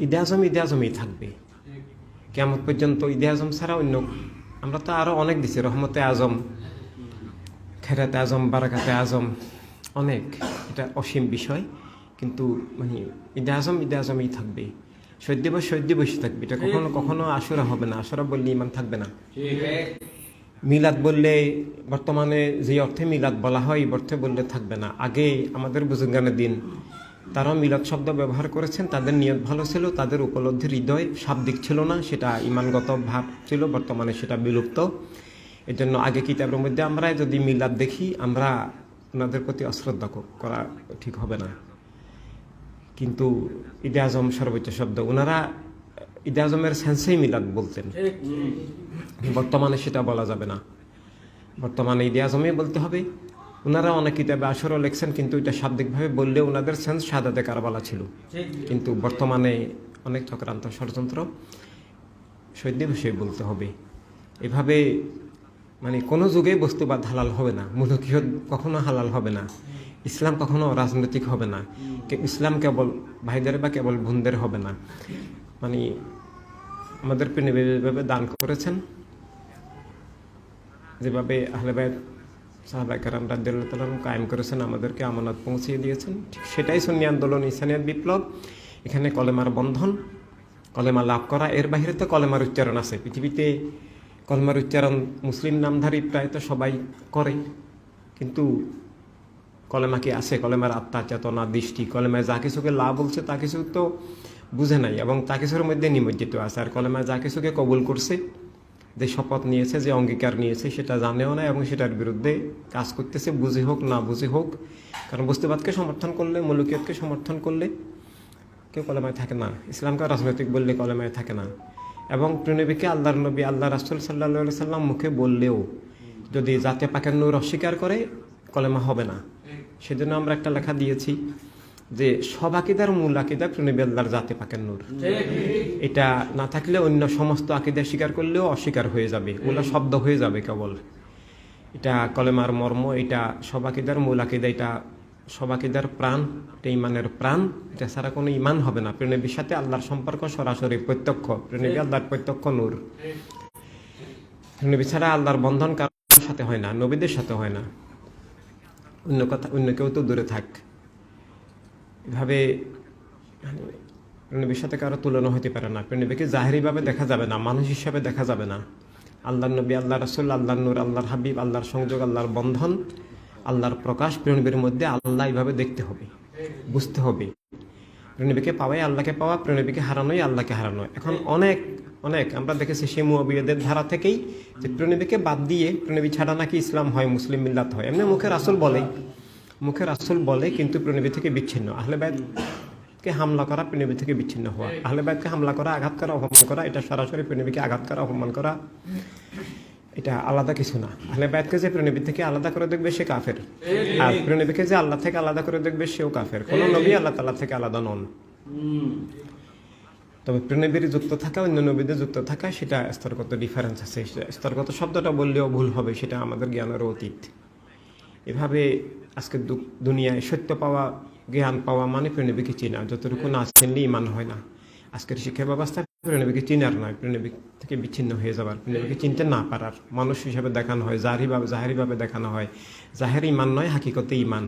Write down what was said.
ঈদে আজমই থাকবে কিয়ামত পর্যন্ত। ঈদে আজম ছাড়া অন্য আমরা তো আরো অনেক দিছি, রহমতে আজম, খেরাতে আজম, বারাকাতে আজম, অনেক, এটা অসীম বিষয়। কিন্তু মানে ঈদে আজমই থাকবে। শহীদ দিবসই থাকবে। এটা কখনো কখনো আশুরা হবে না। আশুরা বললে ইমান থাকবে না। মিলাদ বললে বর্তমানে যে অর্থে মিলাদ বলা হয় এই অর্থে বললে থাকবে না। আগে আমাদের বুজুর্গানের দিন তারাও মিলাদ শব্দ ব্যবহার করেছেন, তাদের নিয়ত ভালো ছিল, তাদের উপলব্ধির হৃদয় শাব্দিক ছিল না, সেটা ইমানগত ভাব ছিল। বর্তমানে সেটা বিলুপ্ত। এর জন্য আগে কিতাবের মধ্যে আমরা যদি মিলাদ দেখি, আমরা ওনাদের প্রতি অশ্রদ্ধা করা ঠিক হবে না। কিন্তু ঈদে আজম সর্বোচ্চ শব্দ। ওনারা ঈদে আজমের সেন্সেই মিলাদ বলতেন। বর্তমানে সেটা বলা যাবে না। বর্তমানে ঈদে আজমই বলতে হবে। ওনারা অনেক কিতাবে আসরও লেখছেন, কিন্তু এটা শাব্দিকভাবে বললে ওনাদের সেন্স শাহাদাতে কারবালা ছিল। কিন্তু বর্তমানে অনেক চক্রান্ত ষড়যন্ত্র, শহীদ দিবসে বলতে হবে। এভাবে মানে কোনো যুগে বস্তুবাদ হালাল হবে না, মূলকীয় কখনো হালাল হবে না, ইসলাম কখনো রাজনৈতিক হবে না, ইসলাম কেবল ভাইদের বা কেবল বোনদের হবে না। মানে আমাদের যেভাবে দান করেছেন, যেভাবে আহলে বাইত সাহাবায়ে কেরাম রাদিয়াল্লাহু তাআলা কায়েম করেছেন, আমাদেরকে আমানত পৌঁছিয়ে দিয়েছেন, ঠিক সেটাই সুন্নি আন্দোলন, ইসলামিয়াত বিপ্লব। এখানে কলেমার বন্ধন, কলেমা লাভ করা, এর বাহিরে তো কলেমার উচ্চারণ আছে। পৃথিবীতে কলেমার উচ্চারণ মুসলিম নামধারী প্রায় তো সবাই করে, কিন্তু কলেমা কি আছে? কলেমার আত্মা, চেতনা, দৃষ্টি, কলেমায় যা কিছুকে লাভ বলছে তা কিছু তো বুঝে নাই, এবং তা কিছুর মধ্যে নিমজ্জিত আছে। আর কলেমায় যা কিছুকে কবুল করছে, যে শপথ নিয়েছে, যে অঙ্গীকার নিয়েছে, সেটা জানেও না এবং সেটার বিরুদ্ধে কাজ করতেছে, বুঝি হোক না বুঝি হোক। কারণ বস্তুবাদকে সমর্থন করলে, মৌলিকিয়তকে সমর্থন করলে কেউ কলেমায় থাকে না। ইসলামকে রাজনৈতিক বললে কলেমায় থাকে না। এবং প্রিয়নবীকে আল্লাহর নবী, আল্লাহ রাসূল সাল্লাল্লাহু আলাইহি সাল্লাম মুখে বললেও যদি জাতে পাকের নূর অস্বীকার করে, কলেমা হবে না। সেজন্য আমরা একটা লেখা দিয়েছি যে সব আকিদার মূল আকিদা প্রিয়নবী আল্লাহর জাতে পাকের নূর। এটা না থাকলে অন্য সমস্ত আকিদা স্বীকার করলেও অস্বীকার হয়ে যাবে, ওগুলো শব্দ হয়ে যাবে কেবল। এটা কলেমার মর্ম, এটা সব আকিদার মূল আকিদা, এটা সব আকিদার প্রাণ, এটা ইমানের প্রাণ। এটা ছাড়া কোনো ইমান হবে না। প্রিয়নবীর সাথে আল্লাহর সম্পর্ক সরাসরি প্রত্যক্ষ। প্রিয়নবী আল্লাহর প্রত্যক্ষ নূর। প্রিয়নবী ছাড়া আল্লাহর বন্ধন কারোর সাথে হয় না, নবীদের সাথে হয় না। অন্য কেউ তো দূরে থাক। এভাবে প্রিয়নবীর সাথে কারো তুলনা হতে পারে না। প্রিয়নবীকে জাহেরিভাবে দেখা যাবে না, মানুষ হিসাবে দেখা যাবে না। আল্লাহর নবী, আল্লাহ রাসূল, আল্লাহর নূর, আল্লাহর হাবিব, আল্লাহর সংযোগ, আল্লাহর বন্ধন, আল্লাহর প্রকাশ প্রিয়নবীর মধ্যে। আল্লাহ এইভাবে দেখতে হবে, বুঝতে হবে। প্রিয়নবীকে পাওয়াই আল্লাহকে পাওয়া, প্রিয়নবীকে হারানোই আল্লাহকে হারানো। এখন অনেক অনেক আমরা দেখেছি সেই মুআবিয়াদের ধারা থেকেই যে প্রিয়নবীকে বাদ দিয়ে প্রিয়নবী ছাড়া নাকি ইসলাম হয়, মুসলিম মিল্লাত হয়। এমনি মুখে রাসূল বলে, কিন্তু প্রিয়নবী থেকে বিচ্ছিন্ন। আহলে বাইতকে হামলা করা, প্রিয়নবী থেকে বিচ্ছিন্ন হওয়া। আহলে বাইতকে হামলা করা, আঘাত করা, অপমান করা, এটা সরাসরি প্রিয়নবীকে আঘাত করা, অপমান করা, এটা আলাদা কিছু না। আহলে বাইতকে যে প্রিয়নবী থেকে আলাদা করে দেখবে সে কাফের, আর প্রিয়নবীকে যে আল্লাহ থেকে আলাদা করে দেখবে সেও কাফের। কোন নবী আল্লাহ তাআলা থেকে আলাদা নন। তবে প্রিয়নবীর যুক্ত থাকা, অন্য নবীদের যুক্ত থাকা, সেটা স্তরগত ডিফারেন্স আছে। স্তরগত শব্দটা বললেও ভুল হবে, সেটা আমাদের জ্ঞানের অতীত। এভাবে আজকে দুনিয়ায় সত্য পাওয়া, জ্ঞান পাওয়া মানে প্রিয়নবীকে চিনা। যতটুকু না চিনলে ইমান হয় না। আজকের শিক্ষা ব্যবস্থা প্রিয়নবীকে চিনার নয়, প্রিয়নবী থেকে বিচ্ছিন্ন হয়ে যাবার, প্রিয়নবীকে চিনতে না পারার মানুষ হিসাবে দেখানো হয়, জাহিরিভাবে দেখানো হয়। জাহের ইমান নয়, হাকিকতে ইমান।